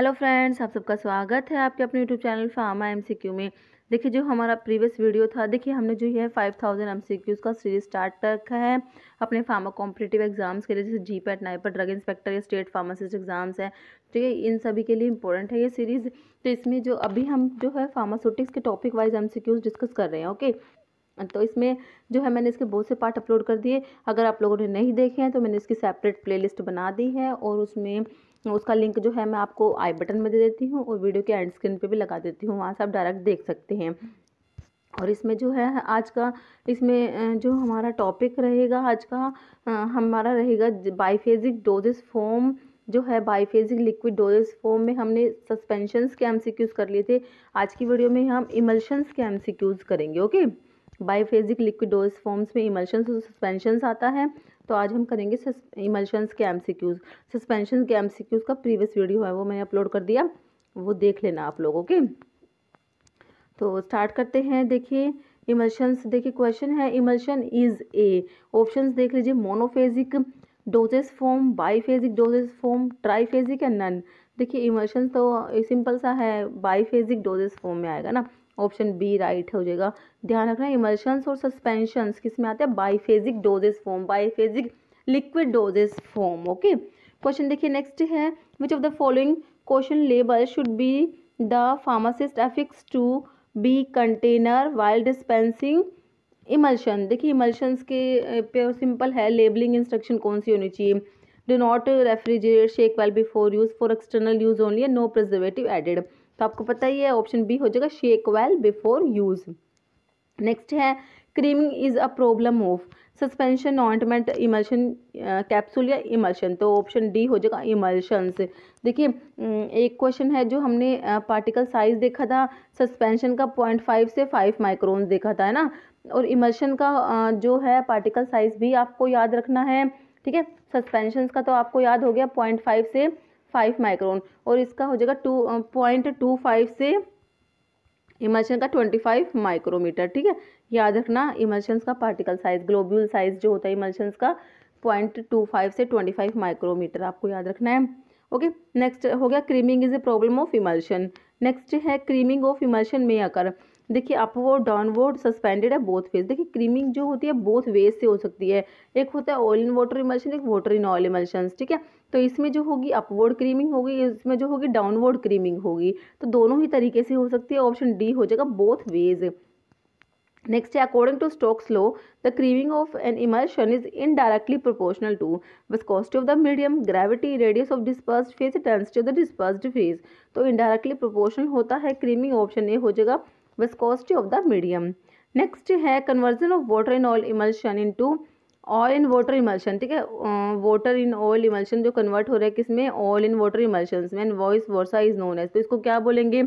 Hello friends, आप सबका स्वागत है आपके अपने यूट्यूब चैनल फार्मा एमसीक्यू में। देखिए, जो हमारा प्रीवियस वीडियो था, देखिए हमने जो है 5000 एमसीक्यूज़ का सीरीज स्टार्ट कर रखा है अपने फार्मा कॉम्पिटिटिव एग्जाम्स के लिए, जैसे जीपैट, नाइपर, ड्रग इंस्पेक्टर या स्टेट फार्मासिस्ट एग्जाम्स है। ठीक है, इन सभी के लिए इंपॉर्टेंट है ये सीरीज़। तो इसमें जो अभी हम जो है फार्मास्यूटिक्स के टॉपिक वाइज एमसीक्यूज़ डिस्कस कर रहे हैं। ओके, तो इसमें जो है मैंने इसके बहुत से पार्ट अपलोड कर दिए। अगर आप लोगों ने नहीं देखे हैं तो मैंने इसकी सेपरेट प्लेलिस्ट बना दी है और उसमें उसका लिंक जो है मैं आपको आई बटन में दे देती हूँ और वीडियो के एंड स्क्रीन पे भी लगा देती हूँ, वहाँ से आप डायरेक्ट देख सकते हैं। और इसमें जो है आज का जो हमारा टॉपिक रहेगा आज का हमारा रहेगा बाइफेजिक डोजेस फॉर्म। जो है बाइफेजिक लिक्विड डोजेस फॉर्म में हमने सस्पेंशंस के एमसीक्यूज़ कर लिए थे। आज की वीडियो में हम इमल्शंस के एमसीक्यूज़ करेंगे। ओके, बाइफेजिक लिक्विड डोज फॉर्म्स में इमल्शंस और सस्पेंशंस आता है, तो आज हम करेंगे इमल्शंस के एमसीक्यूज़। सस्पेंशन के एमसीक्यूज़ का प्रीवियस वीडियो है वो मैंने अपलोड कर दिया, वो देख लेना आप लोग। ओके, तो स्टार्ट करते हैं। देखिए इमल्शंस, देखिए क्वेश्चन है इमल्शन इज ए, ऑप्शंस देख लीजिए, monophasic doses form, biphasic doses form, triphasic या नन। देखिए इमल्शन तो सिंपल सा है, बाइफेजिक डोजेस फॉर्म में आएगा ना, ऑप्शन बी राइट हो जाएगा। ध्यान रखना इमल्शंस और सस्पेंशंस किस में आते हैं, biphasic doses form, biphasic liquid doses form. Okay, question देखिए नेक्स्ट है, which of the following question label should be the pharmacist affix to be container while dispensing emulsion. देखिए इमल्शंस के पे सिंपल है, लेबलिंग इंस्ट्रक्शन कौन सी होनी चाहिए, do not refrigerate, shake well before use, for external use only, no preservative added. तो आपको पता ही है ऑप्शन बी हो जाएगा, shake well before use. Next है creaming is a problem of suspension, ointment, emulsion, capsule या इमल्शन। तो ऑप्शन डी हो जाएगा इमल्शंस। देखिए एक क्वेश्चन है जो हमने पार्टिकल साइज देखा था सस्पेंशन का 0.5 से 5 माइक्रोन देखा था, है ना, और इमल्शन का जो है पार्टिकल साइज भी आपको याद रखना है। ठीक है, सस्पेंशन का तो आपको याद हो गया 0.5 से 5 माइक्रोन, और इसका हो जाएगा 0.25 से इमल्शन का 25 माइक्रोमीटर। ठीक है, याद रखना इमल्शंस का पार्टिकल साइज, ग्लोब्यूल साइज जो होता है इमल्शंस का 0.25 से 25 माइक्रोमीटर आपको याद रखना है। ओके, नेक्स्ट हो गया creaming is a problem of emulsion. Next है क्रीमिंग ऑफ इमल्शन में अकर। देखिए अपवर्ड, डाउनवर्ड, सस्पेंडेड है, बोथ फेज। देखिए क्रीमिंग जो होती है बोथ वेज से हो सकती है, एक होता है ऑयल इन वाटर इमल्शन, एक वाटर इन ऑयल इमल्शन। ठीक है, तो इसमें जो होगी अपवर्ड क्रीमिंग होगी, इसमें जो होगी डाउनवर्ड क्रीमिंग होगी, तो दोनों ही तरीके से हो सकती है, ऑप्शन डी हो जाएगा बोथ वेज। नेक्स्ट है according to Stokes law the creaming of an emulsion is indirectly proportional to viscosity of the medium, gravity, radius of dispersed phase, density of the dispersed phase. तो indirectly proportional होता है creaming, option A हो जाएगा viscosity of the medium. Next है conversion of water in oil emulsion into oil in water emulsion. ठीक है, water in oil emulsion जो convert हो रहा है किसमें, ऑयल इन वाटर इमल्शन में, vice versa is known as. तो इसको क्या बोलेंगे,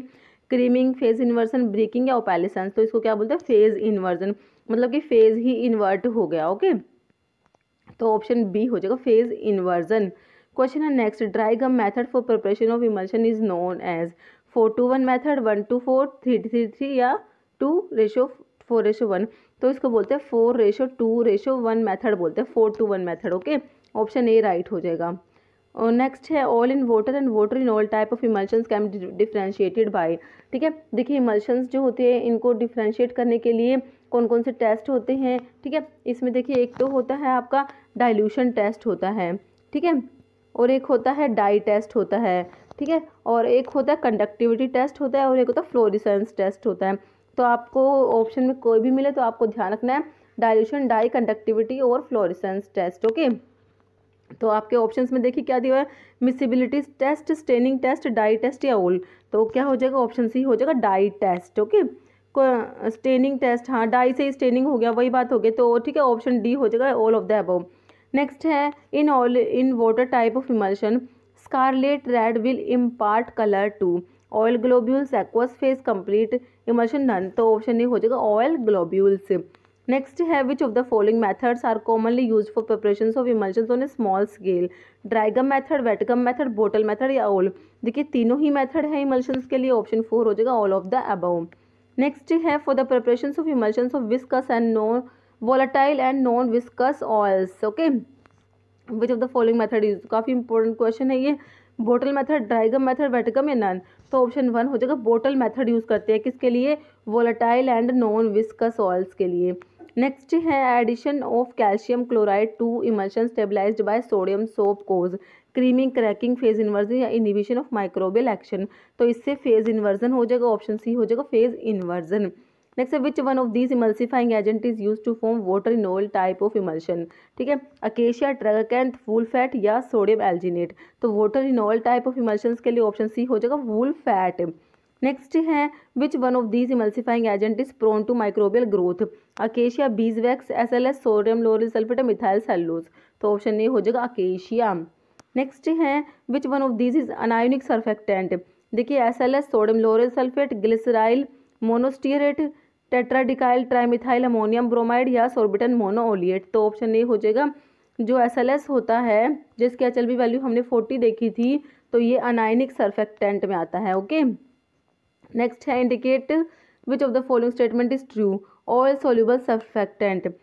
क्रीमिंग, फेज इन्वर्सन, ब्रेकिंग या ओपैलिसेंस। तो इसको क्या बोलते हैं, फेज इन्वर्जन, मतलब कि फेज ही इन्वर्ट हो गया। ओके, तो ऑप्शन बी हो जाएगा फेज इन्वर्जन। क्वेश्चन है next, dry gum method for preparation of emulsion is known as 4:1 method, 1:4, 3:3 या 2:4:1। तो इसको बोलते हैं 4:2:1 मेथड बोलते हैं, 4:1 method. Okay, option A right हो जाएगा। और नेक्स्ट है oil in water and water in all type of emulsions can be differentiated bye. ठीक है, देखिए इमल्शंस जो होते हैं इनको डिफ्रेंशिएट करने के लिए कौन कौन से टेस्ट होते हैं। ठीक है, इसमें देखिए एक तो होता है आपका डाइल्यूशन टेस्ट होता है, ठीक है, और एक होता है डाई टेस्ट होता है, ठीक है, और एक होता है कंडक्टिविटी टेस्ट होता है, और एक होता है फ्लोरेसेंस टेस्ट होता है। तो आपको ऑप्शन में कोई भी मिले तो आपको ध्यान रखना है डाइल्यूशन, डाई, कंडक्टिविटी और फ्लोरेसेंस टेस्ट। ओके, तो आपके ऑप्शंस में देखिए क्या दिया है, miscibility test, staining test, dye test या ऑल। तो क्या हो जाएगा, ऑप्शन सी हो जाएगा dye test. Okay, staining test, हाँ डाई से ही स्टेनिंग हो गया, वही बात हो गई, तो ठीक है ऑप्शन डी हो जाएगा all of the above. Next है in oil in water type of emulsion scarlet red will impart colour to oil globules, aqueous phase, complete emulsion none. तो ऑप्शन ए हो जाएगा ऑयल ग्लोब्यूल्स। नेक्स्ट है which of the following methods are commonly use for preparation of emulsions on a small scale, dry gum method, wet gum method, bottle method या all. देखिए तीनों ही method है emulsions के लिए, option 4 हो जाएगा all of the above. Next है for the preparation of emulsions of viscous and non volatile and non viscous oils. Okay, which of the following method use, काफ़ी इंपॉर्टेंट क्वेश्चन है ये। Bottle method, dry gum method, wet gum या none. तो option 1 हो जाएगा, bottle method use करते हैं किसके लिए, volatile and non viscous oils के लिए। नेक्स्ट है addition of calcium chloride to emulsion stabilized by sodium soap cause creaming, cracking, phase inversion या इनहिबिशन ऑफ माइक्रोबियल एक्शन। तो इससे फेज इन्वर्जन हो जाएगा, ऑप्शन सी हो जाएगा फेज इन्वर्जन। नेक्स्ट है which one of these emulsifying agent is use to form water in oil type of emulsion. ठीक है, अकेशिया, ट्रैगैकेंथ, वूल फैट या सोडियम एल्जिनेट। तो water in oil type of emulsion के लिए option C हो जाएगा वूल fat. Next है which one of these emulsifying agent is prone to microbial growth, acacia, beeswax, SLS, sodium lauryl sulphate, methyl cellulose. तो option A हो जाएगा acacia. Next है which one of these is anionic surfactant. देखिए SLS, sodium lauryl sulphate, glyceryl monostearate, tetradecyl trimethyl ammonium bromide या sorbitan मोनोओलिएट। तो option A हो जाएगा जो SLS होता है जिसकी HLB वैल्यू हमने 40 देखी थी, तो ये अनायनिक सर्फेक्टेंट में आता है। ओके, नेक्स्ट है indicate which of the following statement is true, oil soluble surfactant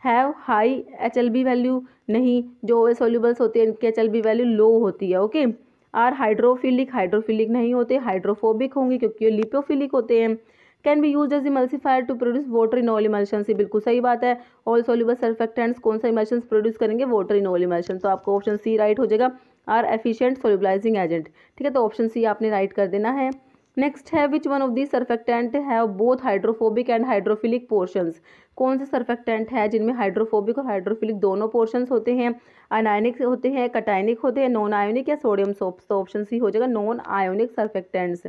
have high HLB value. नहीं, जो ऑयल सोल्यूबल्स होते हैं इनकी HLB वैल्यू लो होती है। ओके, आर हाइड्रोफिलिक, हाइड्रोफिलिक नहीं होते, हाइड्रोफोबिक होंगे क्योंकि ये लिपोफिलिक होते हैं। Can be use as emulsifier to produce water in oil emulsion. से बिल्कुल सही बात है, ऑल सोल्यूबल सर्फेक्टेंट्स कौन सा इमल्शन प्रोड्यूस करेंगे, वाटर इन ऑल इमल्शन। तो आपको ऑप्शन सी राइट हो जाएगा, आर एफिशिएंट सोल्यूबलाइजिंग एजेंट। ठीक है, तो ऑप्शन सी आपने राइट कर देना है। नेक्स्ट है which one of the surfactant have both hydrophobic and hydrophilic portions. कौन से सर्फेक्टेंट है जिनमें हाइड्रोफोबिक और हाइड्रोफिलिक दोनों पोर्शंस होते हैं, अनायनिक होते हैं, कटायनिक होते हैं, नॉन आयोनिक या सोडियम सोप्स। तो ऑप्शन सी हो जाएगा non ionic surfactants.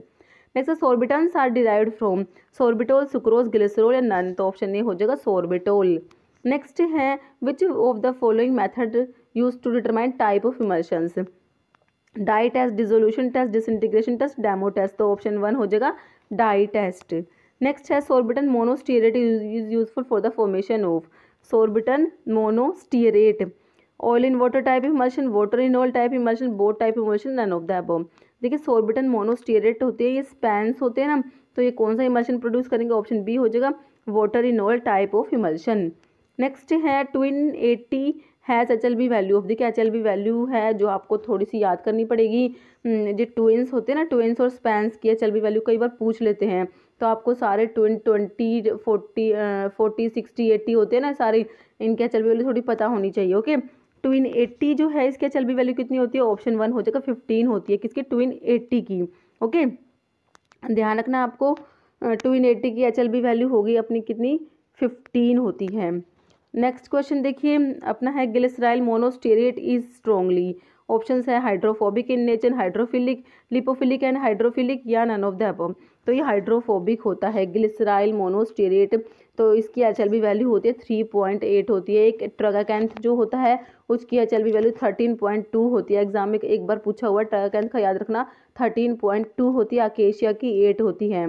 Next sorbitans are derived from sorbitol, sucrose, glycerol या नन। तो ऑप्शन ए हो जाएगा सोर्बिटोल। नेक्स्ट है which of the following method use to determine type of emulsions, dye test, dissolution test, disintegration test, demo test. तो option 1 हो जाएगा dye test. Next है sorbitan monostearate is useful for the formation of, sorbitan monostearate, oil in water type emulsion, water in oil type emulsion, both type emulsion, none of the above. देखिए sorbitan मोनोस्टीरेट होते हैं, ये spans होते हैं ना, तो ये कौन सा इमल्शन प्रोड्यूस करेंगे, ऑप्शन बी हो जाएगा water in oil type of emulsion. Next है Tween 80 has HLB value of, देखिए HLB वैल्यू है जो आपको थोड़ी सी याद करनी पड़ेगी। जो ट्विन्स होते हैं ना, ट्विन्स और स्पैन्स की HLB वैल्यू कई बार पूछ लेते हैं, तो आपको सारे ट्विन 20 40 60 80 होते हैं ना, सारे इनकी HLB वैल्यू थोड़ी पता होनी चाहिए। ओके, ट्विन 80 जो है इसकी HLB वैल्यू कितनी होती है, ऑप्शन 1 हो जाएगा 15 होती है, किसकी, ट्विन 80 की। ओके, ध्यान रखना आपको, ट्विन 80 की HLB वैल्यू होगी अपनी कितनी, 15 होती है। नेक्स्ट क्वेश्चन देखिए अपना है, ग्लिसराइल मोनोस्टीरेट इज स्ट्रॉन्गली, ऑप्शंस है hydrophobic in nature, hydrophilic, lipophilic and hydrophilic या नन ऑफ द अबव। तो ये हाइड्रोफोबिक होता है ग्लिसराइल मोनोस्टीरेट, तो इसकी HLB वैल्यू होती है 3.8 होती है। एक ट्रगाकैंथ जो होता है उसकी HLB वैल्यू 13.2 होती है, एग्जाम में एक बार पूछा हुआ ट्रगाकैंथ का, याद रखना 13.2 होती है, अकेशिया की 8 होती है।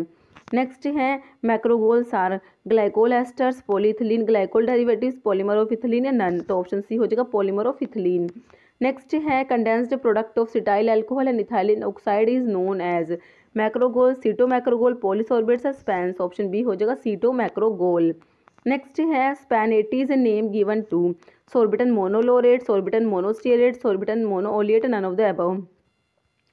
नेक्स्ट है macrogols are glycol esters, polyethylene, glycol derivatives, polymer of ethylene या नन। तो ऑप्शन सी हो जाएगा पॉलीमर ऑफ इथिलीन। नेक्स्ट है condensed product of cetyl alcohol and ethylene oxide is known as, macrogol, cetomacrogol, polysorbates या spans. Option B हो जाएगा cetomacrogol. Next है Span 80 is a name given to, sorbitan monolaurate, sorbitan monostearate, sorbitan monooleate, none of the above.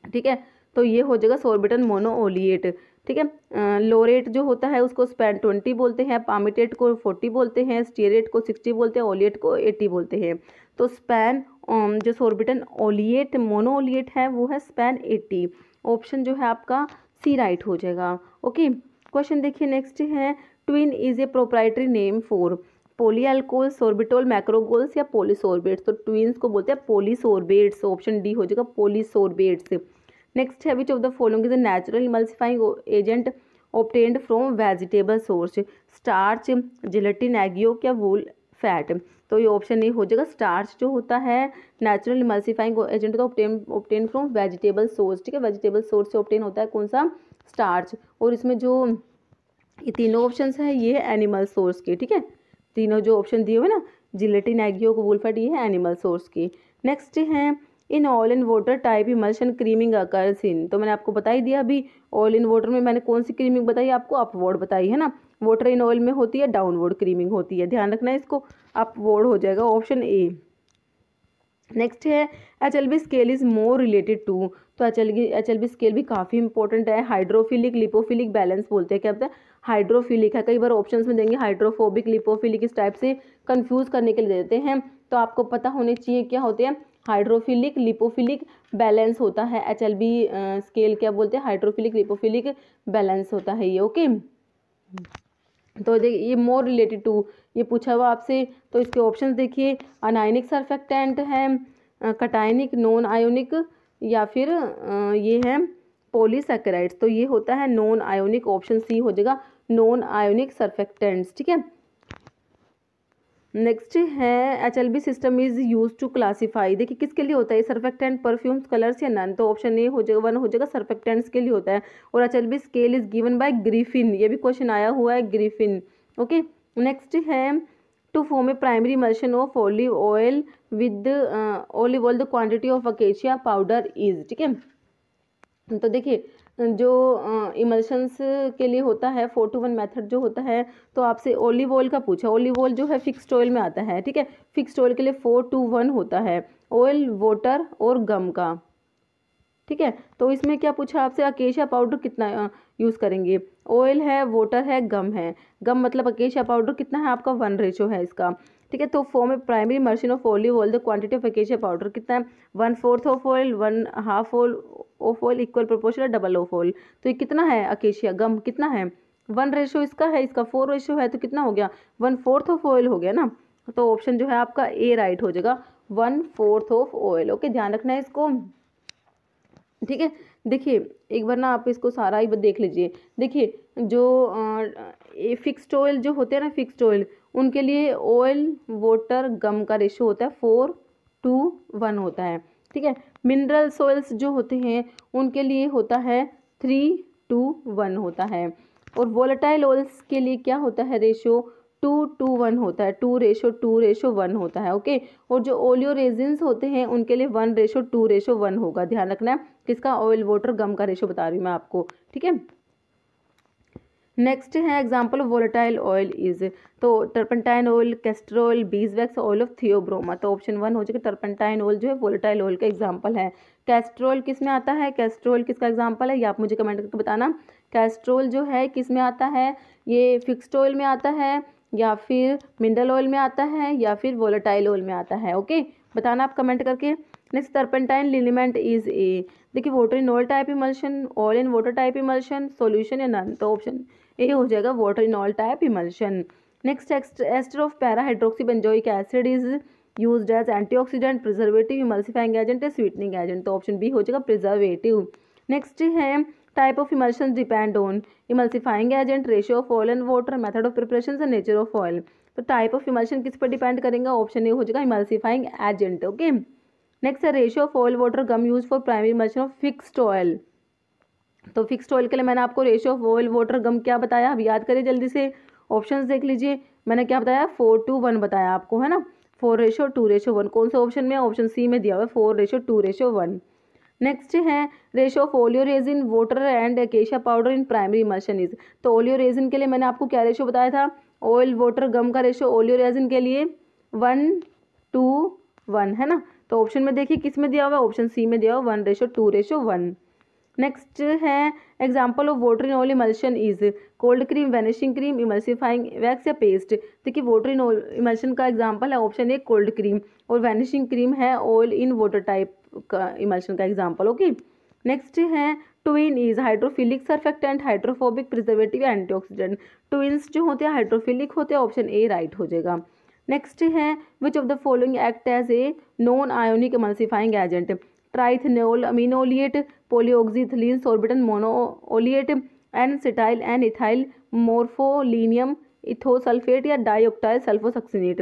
ठीक है, तो ये हो जाएगा सोर्बिटन मोनोओलिएट। ठीक है, लोरेट जो होता है उसको स्पैन 20 बोलते हैं, पामिटेट को 40 बोलते हैं, स्टीरेट को 60 बोलते हैं, ओलिएट को 80 बोलते हैं। तो स्पैन जो सोर्बिटन ओलिएट मोनोओलिएट है वो है स्पैन 80। ऑप्शन जो है आपका सी राइट हो जाएगा। ओके, क्वेश्चन देखिए नेक्स्ट है, Tween is a proprietary name for, polyalcohol, sorbitol, macrogols या पॉलीसोर्बेट्स। तो ट्विन्स को बोलते हैं पॉलीसोर्बेट्स, ऑप्शन डी हो जाएगा पॉलीसोर्बेट्स। नेक्स्ट है which of the following is a natural emulsifying agent obtained from vegetable source, starch, gelatin, egg yolk या wool fat. तो ये ऑप्शन ए हो जाएगा, स्टार्च जो होता है नेचुरल इमल्सिफाइंग एजेंट तो ऑब्टेन फ्रॉम वेजिटेबल सोर्स। ठीक है, वेजिटेबल सोर्स से ऑब्टेन होता है कौन सा, स्टार्च। और इसमें जो ये तीनों ऑप्शंस हैं ये है एनिमल सोर्स के। ठीक है, तीनों जो ऑप्शन दिए हुए ना, gelatin, egg yolk, wool fat, ये है एनिमल सोर्स के। नेक्स्ट है in oil in water type emulsion creaming occurs in, तो मैंने आपको बता ही दिया अभी, ऑयल इन वाटर में मैंने कौन सी क्रीमिंग बताई आपको, अपवर्ड बताई है ना, वाटर इन ऑयल में होती है डाउनवर्ड क्रीमिंग होती है, ध्यान रखना है इसको, अपवर्ड हो जाएगा ऑप्शन ए। नेक्स्ट है HLB scale is more related to. तो HLB स्केल भी काफ़ी इंपॉर्टेंट है। हाइड्रोफिलिक, लिपोफिलिक, बैलेंस बोलते हैं। क्या बोलते हैं? हाइड्रोफिलिक है। कई बार ऑप्शंस में देंगे हाइड्रोफोबिक, लिपोफिलिक, इस टाइप से कंफ्यूज करने के लिए देते हैं। तो आपको पता होने चाहिए क्या होते हैं। हाइड्रोफिलिक, लिपोफिलिक, बैलेंस होता है HLB स्केल। क्या बोलते हैं? हाइड्रोफिलिक, लिपोफिलिक, बैलेंस होता है ये। ओके, तो देखिए ये मोर रिलेटेड टू ये पूछा हुआ आपसे। तो इसके ऑप्शंस देखिए, अनायनिक सरफेक्टेंट है, कटायनिक, नॉन आयोनिक, या फिर ये है पॉलीसैकेराइड्स। तो ये होता है नॉन आयोनिक, ऑप्शन सी हो जाएगा नॉन आयोनिक सरफेक्टेंट्स। ठीक है, नेक्स्ट है HLB system is use to classify. देखिए किसके लिए होता है? सरफेक्टेंट, परफ्यूम्स, कलर्स या नन। तो ऑप्शन ए हो जाएगा, 1 हो जाएगा, सरफेक्टेंट्स के लिए होता है। और HLB scale is given by Griffin, ये भी क्वेश्चन आया हुआ है, ग्रिफिन। ओके, नेक्स्ट है to form a primary emulsion of olive oil with olive oil the quantity of acacia powder is. ठीक है, तो देखिए जो इमल्शंस के लिए होता है 4-to-1 मेथड जो होता है, तो आपसे ऑलिव ऑयल का पूछा। ऑलिव ऑयल जो है फिक्स्ड ऑयल में आता है। ठीक है, फिक्स्ड ऑयल के लिए 4-to-1 होता है, ऑयल, वाटर और गम का। ठीक है, तो इसमें क्या पूछा आपसे? अकेशिया पाउडर कितना यूज़ करेंगे? ऑयल है, वाटर है, गम है। गम मतलब अकेशिया पाउडर कितना है आपका? 1 रेशो है इसका। ठीक है, तो form a primary emulsion of olive oil the quantity of acacia powder कितना है? 1/4 of oil, 1/2 of oil, equal proportional, double of oil. तो ये कितना है? अकेशिया गम कितना है? 1 रेशो इसका है, इसका 4 रेशो है, तो कितना हो गया? 1/4 ऑफ ऑयल हो गया ना। तो ऑप्शन जो है आपका ए राइट हो जाएगा, 1/4 ऑफ ऑयल। ओके, ध्यान रखना है इसको। ठीक है, देखिए एक बार ना आप इसको सारा ही देख लीजिए। देखिए जो फिक्स्ड ऑयल जो होते हैं ना, फिक्स्ड ऑयल, उनके लिए ऑयल, वाटर, गम का रेशो होता है 4-to-1 होता है। ठीक है, मिनरल ऑयल्स जो होते हैं उनके लिए होता है 3-to-1 होता है। और वोलेटाइल ऑयल्स के लिए क्या होता है? रेशो 2-to-1 होता है, 2:2:1 होता है। ओके, और जो ओलियो रेजिन्स होते हैं उनके लिए 1:2:1 होगा। ध्यान रखना है किसका? ऑयल, वाटर, गम का रेशो बता रही हूँ मैं आपको। ठीक है, नेक्स्ट है example of volatile oil is. तो turpentine oil, castor oil, bees wax, oil of theobroma. तो ऑप्शन 1 हो जाएगा, टर्पेंटाइन ऑयल जो है वोलेटाइल ऑयल का एग्जाम्पल है। कैस्टर ऑयल किस में आता है? कैस्टर ऑयल किसका एग्जाम्पल है? ये आप मुझे कमेंट करके बताना। कैस्टर ऑयल जो है किस में आता है? ये फिक्स्ड ऑयल में आता है, या फिर मिनरल ऑयल में आता है, या फिर वोलेटाइल ऑयल में आता है। ओके, बताना आप कमेंट करके। Next, turpentine liniment is a. देखिए water in oil type emulsion, oil in water type emulsion, solution या नन। तो ऑप्शन ए हो जाएगा water in oil type emulsion. Next, ester of para hydroxy benzoic acid is used as antioxidant, preservative, emulsifying agent या sweetening agent. तो option B हो जाएगा preservative. Next है type of emulsion depend on emulsifying agent, ratio of oil and water, method of preparation and nature of oil. तो type of emulsion किस पर depend करेगा? Option A हो जाएगा इमल्सिफाइंग एजेंट। ओके, नेक्स्ट है ratio of oil water gum use for primary emulsion of fixed oil. तो fixed oil के लिए मैंने आपको ratio of oil water gum क्या बताया? अब याद करिए जल्दी से, ऑप्शंस देख लीजिए। मैंने क्या बताया? 4-to-1 बताया आपको, है ना। 4:2:1 कौन सा ऑप्शन में? ऑप्शन सी में दिया हुआ है 4:2:1। नेक्स्ट है ratio of oleo resin, water and acacia powder in primary emulsion is. तो ओलियो रेजिन के लिए मैंने आपको क्या रेशियो बताया था? ऑयल, वाटर, गम का रेशियो ओलियो रेजिन के लिए 1-to-1 है ना। तो ऑप्शन में देखिए किस में दिया हुआ है? ऑप्शन सी में दिया हुआ 1:2:1। नेक्स्ट है example of water in oil emulsion is cold cream, vanishing cream, emulsifying wax या पेस्ट। देखिए वाटर इन ऑयल इमल्शन का एग्जाम्पल है ऑप्शन ए कोल्ड क्रीम, और वैनिशिंग क्रीम है ऑयल इन वाटर टाइप का इमल्शन का example. Okay, next है Tween is hydrophilic surfactant, hydrophobic, preservative, antioxidant. Twins जो होते हैं हाइड्रोफिलिक होते हैं, ऑप्शन ए राइट हो जाएगा। नेक्स्ट है which of the following act as a non ionic emulsifying agent? Triethanolamine, oleate, polyoxyethylene, sorbitan, monooleate, N cetyl, N ethyl, morpholinium, ethosulfate या dioctyl सल्फोसक्सिनेट।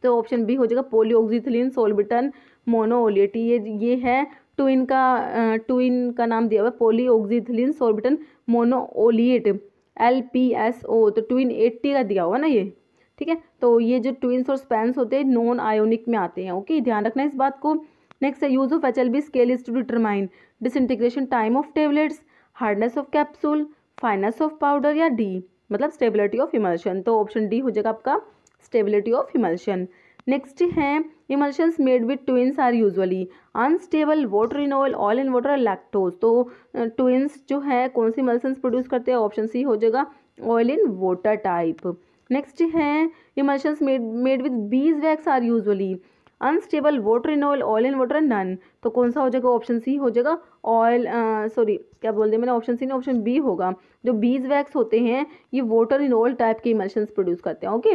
तो ऑप्शन बी हो जाएगा पॉलीऑक्सीथिलीन, सोर्बिटन, मोनोओलिएट। ये है ट्विन का नाम दिया हुआ है पॉलीऑक्सीथिलीन, सोर्बिटन, मोनोओलिएट, LPSO। तो ट्विन 80 का दिया हुआ ना ये। ठीक है, तो ये जो ट्विन्स और स्पैन्स होते हैं नॉन आयोनिक में आते हैं। ओके, ध्यान रखना इस बात को। नेक्स्ट है use of HLB scale is to determine disintegration time of tablets, hardness of capsule, fineness of powder, या डी मतलब स्टेबिलिटी ऑफ इमल्शन। तो ऑप्शन डी हो जाएगा आपका स्टेबिलिटी ऑफ इमल्शन। नेक्स्ट है emulsions made with tweens are usually unstable, water in oil, oil in water, lactose. तो tweens जो है कौन सी इमल्शंस प्रोड्यूस करते हैं, ऑप्शन सी हो जाएगा oil in water type. Next है emulsions made with bees wax are usually unstable, water in oil, oil in water, none. तो कौन सा हो जाएगा, ऑप्शन सी हो जाएगा ऑयल, सॉरी क्या बोल दिया मैंने, ऑप्शन सी नहीं ऑप्शन बी होगा। जो बीज वैक्स होते हैं ये वाटर इन ऑयल टाइप के इमल्शंस प्रोड्यूस करते हैं। ओके,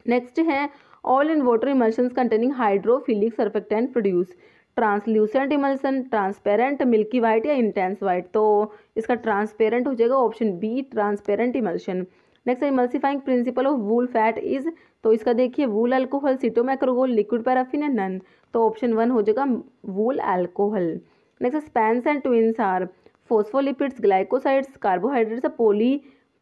नेक्स्ट है oil in water emulsions containing hydrophilic surfactant produce translucent emulsion, transparent, milky white या इंटेंस वाइट। तो इसका ट्रांसपेरेंट हो जाएगा option B, transparent emulsion. Next emulsifying principle of wool fat is, तो इसका देखिए wool alcohol, cetomacrogol, liquid paraffin या none. तो ऑप्शन वन हो जाएगा wool alcohol. Next spans and tweens are phospholipids, glycosides, carbohydrates,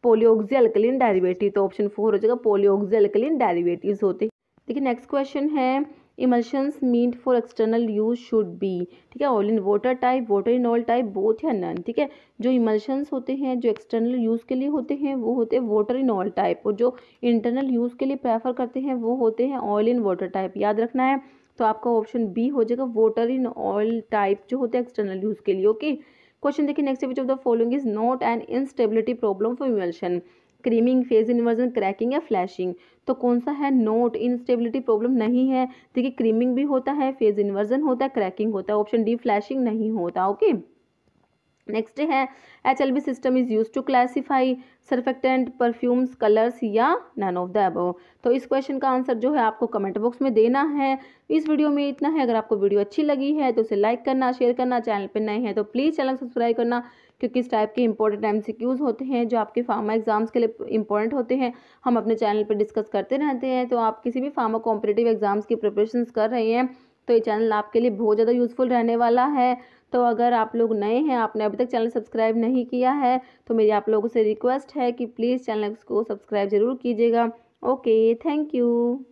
polyoxy alkylene derivative. तो option four हो जाएगा पोलियोक्सी अल्कलीन डेरिवेटिव्स होते हैं। देखिए नेक्स्ट क्वेश्चन है emulsions meant for external use should be, ठीक है, oil in water type, water in oil type, both या नन। ठीक है, जो इमल्शंस होते हैं जो एक्सटर्नल यूज़ के लिए होते हैं वो होते हैं वाटर इन ऑयल टाइप, और जो इंटरनल यूज़ के लिए प्रेफर करते हैं वो होते हैं ऑयल इन वाटर टाइप। याद रखना है, तो आपका ऑप्शन बी हो जाएगा वाटर इन ऑयल टाइप जो होते हैं एक्सटर्नल यूज़ के लिए। ओके, क्वेश्चन देखिए next, which of the following is not an instability problem for emulsion, creaming, phase inversion, cracking या फ्लैशिंग। तो कौन सा है नोट, इंस्टेबिलिटी प्रॉब्लम नहीं है। देखिए क्रीमिंग भी होता है, फेज इन्वर्जन होता है, क्रैकिंग होता है, ऑप्शन डी फ्लैशिंग नहीं होता। ओके, नेक्स्ट है HLB system is use to classify surfactant, perfumes, colours या नन ऑफ द अबव। तो इस क्वेश्चन का आंसर जो है आपको कमेंट बॉक्स में देना है। इस वीडियो में इतना है, अगर आपको वीडियो अच्छी लगी है तो उसे लाइक करना, शेयर करना, चैनल पर नए हैं तो प्लीज़ चैनल सब्सक्राइब करना, क्योंकि इस टाइप के इंपॉर्टेंट MCQs होते हैं जो आपके फार्मा एग्जाम्स के लिए इंपॉर्टेंट होते हैं, हम अपने चैनल पर डिस्कस करते रहते हैं। तो आप किसी भी फार्मा कॉम्पिटिटिव एग्जाम्स की प्रिपरेशन कर रहे हैं तो ये चैनल आपके लिए बहुत ज़्यादा यूजफुल रहने वाला है। तो अगर आप लोग नए हैं, आपने अभी तक चैनल सब्सक्राइब नहीं किया है, तो मेरी आप लोगों से रिक्वेस्ट है कि प्लीज़ चैनल को सब्सक्राइब ज़रूर कीजिएगा। Okay, thank you.